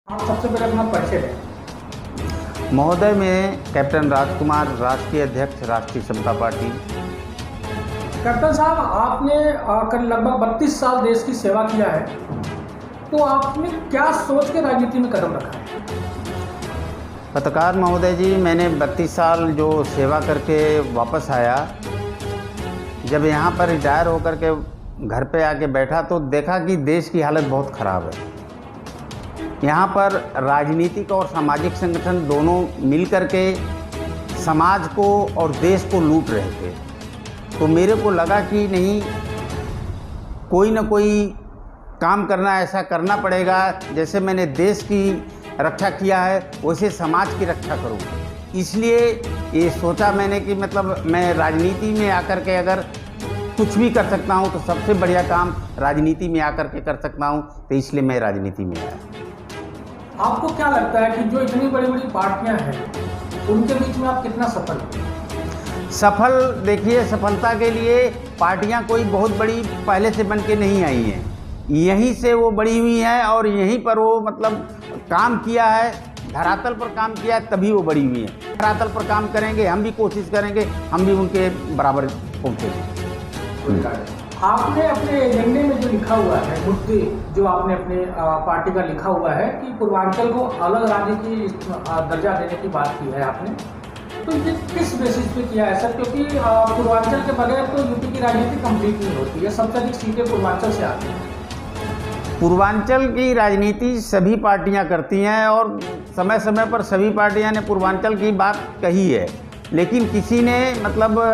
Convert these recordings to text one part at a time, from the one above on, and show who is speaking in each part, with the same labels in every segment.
Speaker 1: आप सबसे पहले अपना परिचय दें।
Speaker 2: महोदय, मैं कैप्टन राजकुमार, राष्ट्रीय अध्यक्ष राष्ट्रीय समता पार्टी।
Speaker 1: कैप्टन साहब, आपने करीब लगभग 32 साल देश की सेवा किया है, तो आपने क्या सोच के राजनीति में कदम रखा है?
Speaker 2: पत्रकार महोदय जी, मैंने 32 साल जो सेवा करके वापस आया, जब यहाँ पर रिटायर होकर के घर पे आके बैठा तो देखा कि देश की हालत बहुत ख़राब है। यहाँ पर राजनीतिक और सामाजिक संगठन दोनों मिल कर के समाज को और देश को लूट रहे थे। तो मेरे को लगा कि नहीं, कोई ना कोई काम करना, ऐसा करना पड़ेगा जैसे मैंने देश की रक्षा किया है वैसे समाज की रक्षा करूं। इसलिए ये सोचा मैंने कि मतलब मैं राजनीति में आकर के अगर कुछ भी कर सकता हूं तो सबसे बढ़िया काम राजनीति में आकर के कर सकता हूं, तो इसलिए मैं राजनीति में आया।
Speaker 1: आपको क्या लगता है कि जो इतनी बड़ी बड़ी पार्टियां हैं उनके बीच में आप कितना सफल हैं?
Speaker 2: सफल देखिए, सफलता के लिए पार्टियां कोई बहुत बड़ी पहले से बन के नहीं आई हैं, यहीं से वो बड़ी हुई हैं और यहीं पर वो मतलब काम किया है, धरातल पर काम किया है, तभी वो बड़ी हुई हैं। धरातल पर काम करेंगे, हम भी कोशिश करेंगे, हम भी उनके बराबर पहुँचेंगे।
Speaker 1: आपने अपने एजेंडे में जो लिखा हुआ है, मुद्दे जो आपने अपने पार्टी का लिखा हुआ है कि पूर्वांचल को अलग राज्य की दर्जा देने की बात की है आपने, तो ये किस बेसिस पे किया है सर? क्योंकि पूर्वांचल के बगैर तो यूपी की राजनीति कंप्लीट नहीं होती है, सबसे अधिक सीटें पूर्वांचल से आती हैं।
Speaker 2: पूर्वांचल की राजनीति सभी पार्टियां करती हैं और समय समय पर सभी पार्टियां ने पूर्वांचल की बात कही है, लेकिन किसी ने मतलब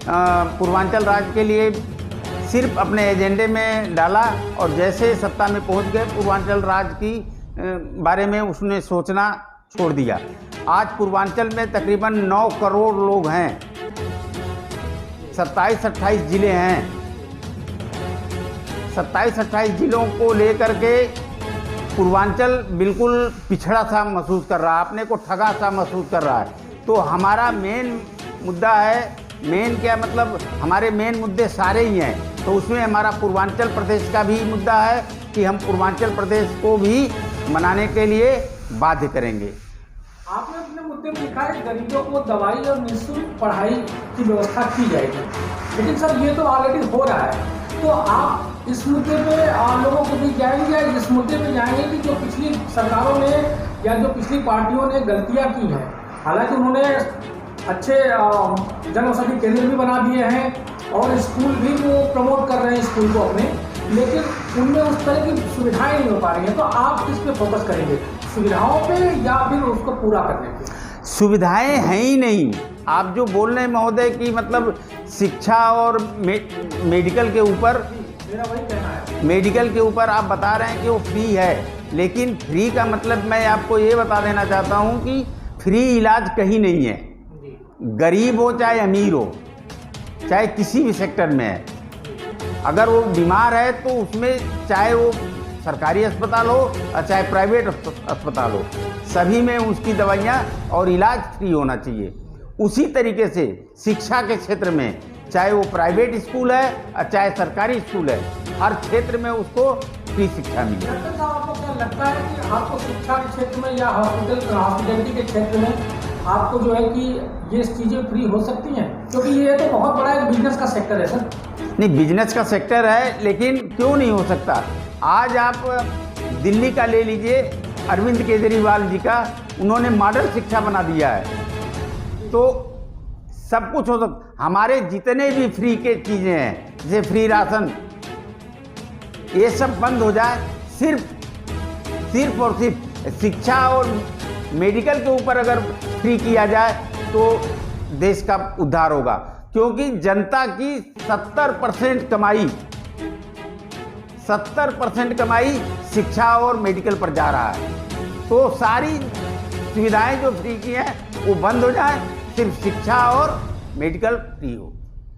Speaker 2: पूर्वांचल राज्य के लिए सिर्फ अपने एजेंडे में डाला और जैसे सत्ता में पहुंच गए पूर्वांचल राज्य की बारे में उसने सोचना छोड़ दिया। आज पूर्वांचल में तकरीबन 9 करोड़ लोग हैं, 27-28 जिले हैं। 27-28 जिलों को लेकर के पूर्वांचल बिल्कुल पिछड़ा सा महसूस कर रहा है, अपने को ठगा सा महसूस कर रहा है। तो हमारा मेन मुद्दा है, मेन क्या मतलब हमारे मेन मुद्दे सारे ही हैं, तो उसमें हमारा पूर्वांचल प्रदेश का भी मुद्दा है कि हम पूर्वांचल प्रदेश को भी मनाने के लिए बाध्य करेंगे।
Speaker 1: आपने अपने मुद्दे में लिखा है गरीबों को दवाई और निःशुल्क पढ़ाई की व्यवस्था की जाएगी, लेकिन सर ये तो ऑलरेडी हो रहा है। तो आप इस मुद्दे पे लोगों को भी जाएंगे या इस मुद्दे पे जाएंगे कि जो पिछली सरकारों ने या जो पिछली पार्टियों ने गलतियां की हैं, हालांकि उन्होंने अच्छे जन औषधि केंद्र भी बना दिए हैं और स्कूल भी वो प्रमोट कर रहे हैं स्कूल को अपने, लेकिन उनमें उस तरह की सुविधाएं नहीं हो पा रही हैं। तो आप किस पे फोकस करेंगे, सुविधाओं पे या फिर उसको पूरा करने पे?
Speaker 2: सुविधाएं हैं ही नहीं। आप जो बोल रहे हैं महोदय कि मतलब शिक्षा और मेडिकल के ऊपर,
Speaker 1: मेरा वही कहना है,
Speaker 2: मेडिकल के ऊपर आप बता रहे हैं कि वो फ्री है, लेकिन फ्री का मतलब मैं आपको ये बता देना चाहता हूँ कि फ्री इलाज कहीं नहीं है। गरीब हो चाहे अमीर हो, चाहे किसी भी सेक्टर में है, अगर वो बीमार है तो उसमें चाहे वो सरकारी अस्पताल हो और चाहे प्राइवेट अस्पताल हो, सभी में उसकी दवाइयाँ और इलाज फ्री होना चाहिए। उसी तरीके से शिक्षा के क्षेत्र में, चाहे वो प्राइवेट स्कूल है और चाहे सरकारी स्कूल है, हर क्षेत्र में उसको फ्री शिक्षा मिले।
Speaker 1: डॉक्टर साहब, आपको क्या लगता है कि आपको शिक्षा के क्षेत्र में या हॉस्पिटलिटी के क्षेत्र में आपको जो है कि ये चीज़ें फ्री हो सकती हैं? क्योंकि ये तो बहुत बड़ा एक बिजनेस का सेक्टर है सर।
Speaker 2: नहीं, बिजनेस का सेक्टर है, लेकिन क्यों नहीं हो सकता? आज आप दिल्ली का ले लीजिए, अरविंद केजरीवाल जी का, उन्होंने मॉडल शिक्षा बना दिया है, तो सब कुछ हो सकता। हमारे जितने भी फ्री के चीज़ें हैं, जैसे फ्री राशन, ये सब बंद हो जाए, सिर्फ और सिर्फ शिक्षा और मेडिकल के ऊपर अगर फ्री किया जाए तो देश का उद्धार होगा। क्योंकि जनता की 70% कमाई शिक्षा और मेडिकल पर जा रहा है। तो सारी सुविधाएं जो फ्री की हैं वो बंद हो जाए, सिर्फ शिक्षा और मेडिकल फ्री हो।